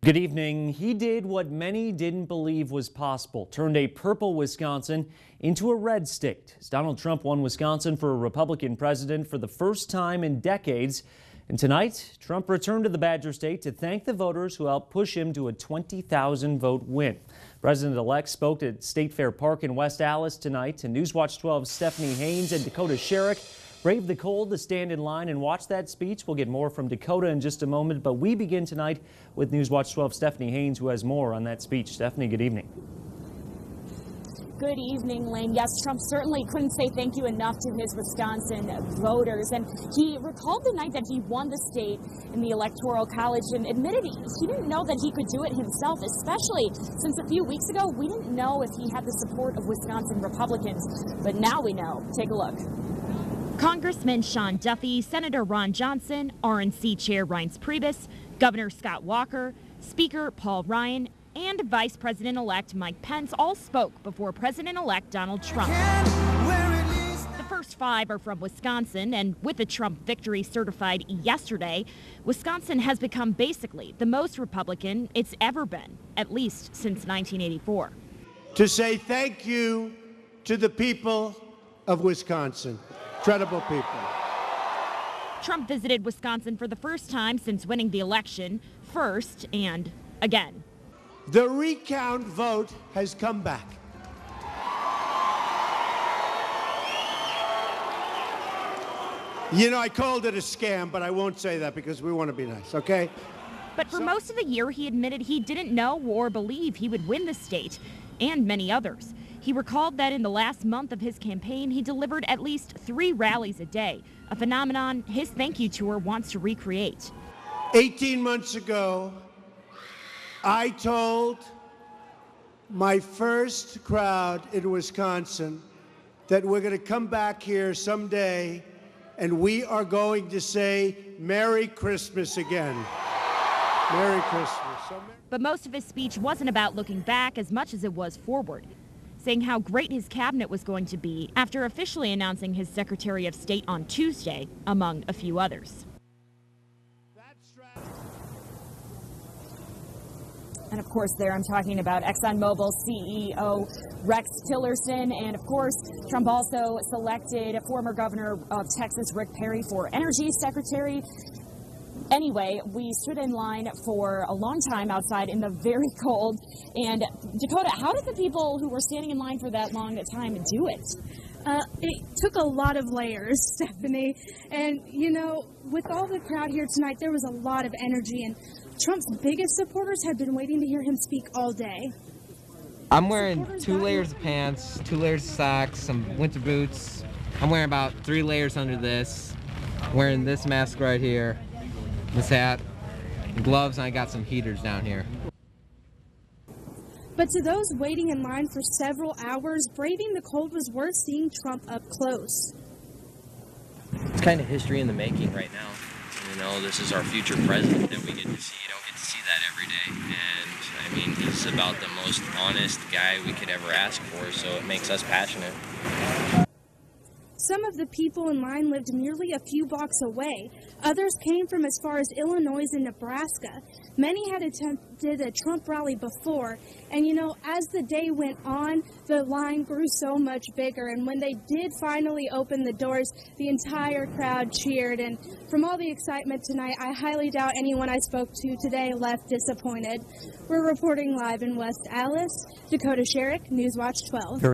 Good evening. He did what many didn't believe was possible, turned a purple Wisconsin into a red state. As Donald Trump won Wisconsin for a Republican president for the first time in decades. And tonight, Trump returned to the Badger State to thank the voters who helped push him to a 20,000 vote win. President-elect spoke at State Fair Park in West Allis tonight, and Newswatch 12's Stephanie Haynes and Dakota Sherrick braved the cold to stand in line and watch that speech. We'll get more from Dakota in just a moment, but we begin tonight with Newswatch 12 Stephanie Haynes, who has more on that speech. Stephanie, good evening. Good evening, Lane. Yes, Trump certainly couldn't say thank you enough to his Wisconsin voters. And he recalled the night that he won the state in the Electoral College and admitted he didn't know that he could do it himself, especially since a few weeks ago we didn't know if he had the support of Wisconsin Republicans. But now we know. Take a look. Congressman Sean Duffy, Senator Ron Johnson, RNC Chair Reince Priebus, Governor Scott Walker, Speaker Paul Ryan, and Vice President-elect Mike Pence all spoke before President-elect Donald Trump. The first five are from Wisconsin, and with the Trump victory certified yesterday, Wisconsin has become basically the most Republican it's ever been, at least since 1984. To say thank you to the people of Wisconsin. Incredible people. Trump visited Wisconsin for the first time since winning the election, first and again. The recount vote has come back. You know, I called it a scam, but I won't say that because we want to be nice, okay? But for most of the year, he admitted he didn't know or believe he would win the state, and many others. He recalled that in the last month of his campaign, he delivered at least 3 rallies a day, a phenomenon his thank you tour wants to recreate. 18 months ago, I told my first crowd in Wisconsin that we're going to come back here someday and we are going to say Merry Christmas again. Merry Christmas. But most of his speech wasn't about looking back as much as it was forward, saying how great his cabinet was going to be after officially announcing his Secretary of State on Tuesday, among a few others. And of course, there I'm talking about ExxonMobil CEO Rex Tillerson. And of course, Trump also selected former governor of Texas Rick Perry for Energy Secretary. Anyway, we stood in line for a long time outside in the very cold. And Dakota, how did the people who were standing in line for that long a time do it? It took a lot of layers, Stephanie. And, you know, with all the crowd here tonight, there was a lot of energy. And Trump's biggest supporters had been waiting to hear him speak all day. I'm wearing 2 layers of pants, 2 layers of socks, some winter boots. I'm wearing about 3 layers under this. Wearing this mask right here, this hat, gloves, and I got some heaters down here. But to those waiting in line for several hours, braving the cold was worth seeing Trump up close. It's kind of history in the making right now. You know, this is our future president that we get to see. You don't get to see that every day. And, I mean, he's about the most honest guy we could ever ask for, so it makes us passionate. Some of the people in line lived merely a few blocks away. Others came from as far as Illinois and Nebraska. Many had attended a Trump rally before, and you know, as the day went on, the line grew so much bigger, and when they did finally open the doors, the entire crowd cheered, and from all the excitement tonight, I highly doubt anyone I spoke to today left disappointed. We're reporting live in West Allis. Dakota Sherrick, Newswatch 12.